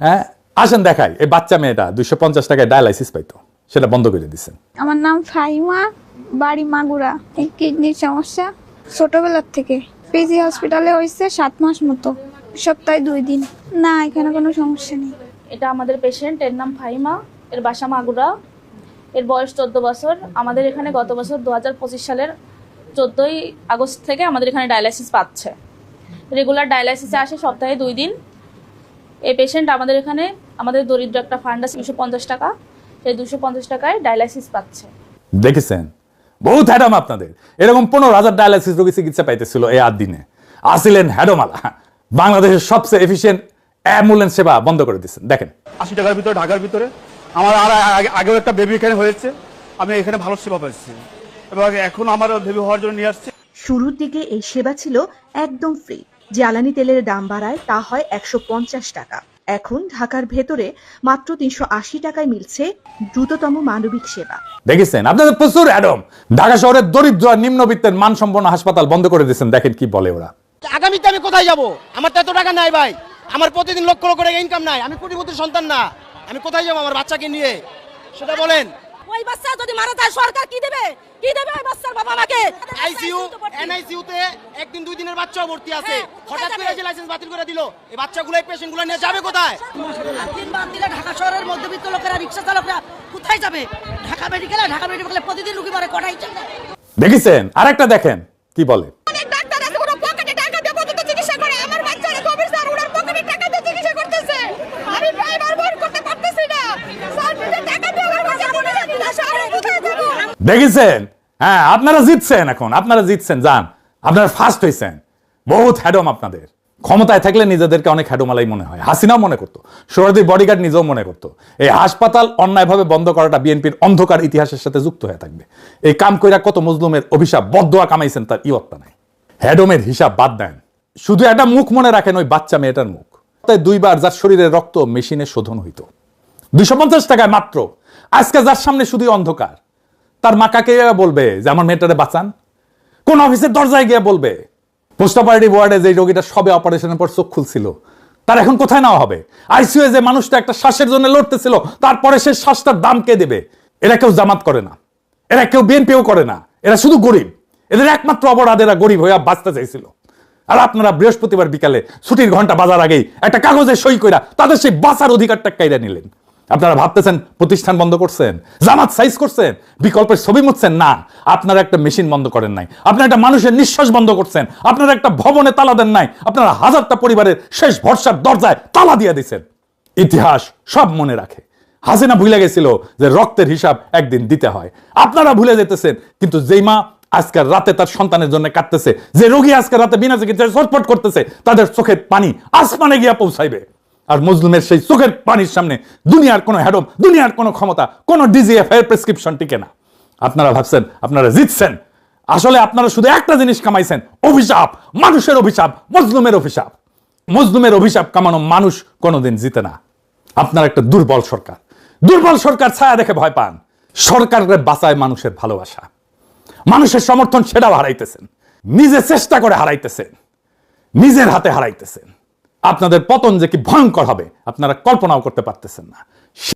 হ্যাঁ, আসেন দেখাই। এই বাচ্চা মেয়েটা 250 টাকায় ডায়ালাইসিস পাইতো, সেটা বন্ধ করে দিচ্ছেন। আমার নাম ফাহিমা, বাড়ি মাগুরা। এই কিডনির সমস্যা ছোটবেলার থেকে। পিজি হসপিটালে হয়েছে 7 মাস মতো, সপ্তাহে 2 দিন। না, এখানে কোনো সমস্যা নেই। এটা আমাদের পেশেন্ট, এর নাম ফাহিমা, এর বাসা মাগুরা, এর বয়স 14 বছর। আমাদের এখানে গত বছর 2025 সালের 14ই আগস্ট থেকে আমাদের এখানে ডায়ালাইসিস পাচ্ছে। রেগুলার ডায়ালাইসিসে আসে সপ্তাহে 2 দিন। এই পেশেন্ট আমাদের এখানে, আমাদের দরিদ্র একটা ফান্ড আছে 250 টাকা, সেই 250 টাকায় ডায়ালাইসিস পাচ্ছে। দেখেছেন, বহুত হ্যাডম আপনাদের। এরকম 15,000 ডায়ালাইসিস রোগী চিকিৎসা পাইতেছিল এই 8 দিনে। আসিলেন হ্যাডমালা। বাংলাদেশের সবচেয়ে এফিশিয়েন্ট অ্যাম্বুলেন্স সেবা বন্ধ করে দিচ্ছেন। দেখেন, 80 টাকার ভিতরে, ঢাকার ভিতরে আমার আর আগেও একটা বেবি এখানে হয়েছে, আমি এখানে ভালো সেবা পাচ্ছি এবং এখন আমার বেবি হওয়ার জন্য নিয়ে আসছে। শুরুর দিকে এই সেবা ছিল একদম ফ্রি। জ্বালানি তেলের দাম বাড়ায় তা হয় 150 টাকা। এখন ঢাকার ভেতরে মাত্র 380 টাকায় মিলছে দ্রুততম মানবিক সেবা। দেখেছেন আপনাদের প্রচুর অ্যাডম। ঢাকা শহরের দরিদ্র আর নিম্নবিত্তের মানসম্পন্ন হাসপাতাল বন্ধ করে দিচ্ছেন। দেখেন কি বলে ওরা। আগামীতে আমি কোথায় যাব? আমার তো এত টাকা নাই ভাই, আমার প্রতিদিন লক্ষ লক্ষ টাকা ইনকাম নাই, আমি কোটিপতির সন্তান না, আমি কোথায় যাব আমার বাচ্চাকে নিয়ে সেটা বলেন। ওই বাচ্চা যদি মারা যায় সরকার কি দেবে? কি দেবে ওই বাচ্চার বাবা মাকে? আইসিইউ এনআইসিইউ তে একদিন 2 দিনের বাচ্চাও ভর্তি আছে, হঠাৎ করে যে লাইসেন্স বাতিল করে দিল, এই বাচ্চাগুলো এই পেশেন্টগুলো নিয়ে যাবে কোথায়? 3 বার দিলে ঢাকা শহরের মধ্যবিত্ত লোকেরা, রিকশা চালকরা কোথায় যাবে? ঢাকা মেডিকেলে প্রতিদিন রোগী মরে কটাই চলে। দেখেছেন, আরেকটা দেখেন কি বলে। অনেক ডাক্তার আছে ওরা পকেটে টাকা দিয়ে পর্যন্ত চিকিৎসা করে। আমার বাচ্চারা কোভিড স্যার ওরা পকেটে টাকা দিয়ে চিকিৎসা করতেছে। আমি প্রাইমার বোর্ড করতে পারতেছি না। স্যার নিজে টাকা দিয়ে আমার বাচ্চা কোভিড শহরে কোথায় যাব? দেখেছেন, হ্যাঁ আপনারা জিতছেন। এখন আপনারা জিতছেন, যান, আপনারা ফার্স্ট হয়েছেন। বহুত হ্যাডম আপনাদের। ক্ষমতায় থাকলে নিজেদেরকে অনেক হ্যাডোমালাই মনে হয়। হাসিনাও মনে করতো, সোহরাওয়ার্দীর বডিগার্ড নিজেও মনে করতো। এই হাসপাতাল অন্যায়ভাবে বন্ধ করাটা বিএনপির অন্ধকার ইতিহাসের সাথে যুক্ত হয়ে থাকবে। এই কাম কইরা কত মজলুমের অভিশাপ বদদোয়া কামাইছেন, তার ইয়ত্তা নাই। হ্যাডমের হিসাব বাদ দেন, শুধু একটা মুখ মনে রাখেন, ওই বাচ্চা মেয়েটার মুখ। তাই 2 বার যার শরীরের রক্ত মেশিনে শোধন হইতো 250 টাকায় মাত্র। আজকে যার সামনে শুধু অন্ধকার, তার মা কাকে বলবে যে আমার মেয়েটারে বাঁচান? কোন অফিসের দরজায় গিয়ে বলবে? পোস্ট অপারেটিভ ওয়ার্ডে যে রোগীটা সবে অপারেশনের পর চোখ খুলছিল, তার এখন কোথায় নেওয়া হবে? আইসিইউ যে মানুষটা একটা শ্বাসের জন্য লড়তেছিল, তারপরে সে শ্বাসটার দাম কে দেবে? এরা কেউ জামাত করে না, এরা কেউ বিএনপিও করে না, এরা শুধু গরিব। এদের একমাত্র অপরাধ, এরা গরিব হইয়া বাঁচতে চাইছিল। আর আপনারা বৃহস্পতিবার বিকালে ছুটির ঘন্টা বাজার আগেই একটা কাগজে সই কইরা তাদের সেই বাঁচার অধিকারটা কাইরা নিলেন। আপনারা ভাবতেছেন প্রতিষ্ঠান বন্ধ করছেন, জামাত সাইজ করছেন, বিকল্পের ছবি মুছছেন। না, আপনারা একটা মেশিন বন্ধ করেন নাই, আপনারা একটা মানুষের নিঃশ্বাস বন্ধ করছেন, আপনারা একটা ভবনে তালা দেন নাই, আপনারা হাজারটা পরিবারের শেষ ভরসার দরজায় তালা দিয়ে দিচ্ছেন। ইতিহাস সব মনে রাখে। হাসিনা ভুলে গেছিল যে রক্তের হিসাব একদিন দিতে হয়। আপনারা ভুলে যেতেছেন, কিন্তু যেই মা আজকের রাতে তার সন্তানের জন্য কাঁদতেছে, যে রোগী আজকের রাতে বিনা চিকিৎসায় ছটফট করতেছে, তাদের চোখের পানি আসমানে গিয়া পৌঁছাইবে। আর মজলুমের সেই চোখের পানির সামনে দুনিয়ার কোনো হ্যাডম, দুনিয়ার কোনো ক্ষমতা, কোনো ডিজিএফ এর প্রেসক্রিপশন টিকে না। আপনারা ভাবছেন আপনারা জিতছেন, আসলে আপনারা শুধু একটা জিনিস কামাইছেন, অভিশাপ, মানুষের অভিশাপ, মজলুমের অভিশাপ। মজলুমের অভিশাপ কামানো মানুষ কোনোদিন জিতে না। আপনার একটা দুর্বল সরকার, দুর্বল সরকার ছায়া দেখে ভয় পান। সরকারের বাঁচায় মানুষের ভালোবাসা, মানুষের সমর্থন, সেটাও হারাইতেছেন। নিজে চেষ্টা করে হারাইতেছেন, নিজের হাতে হারাইতেছেন। আপনাদের পতন যে কি ভয়ঙ্কর হবে আপনারা কল্পনাও করতে পারতেছেন না।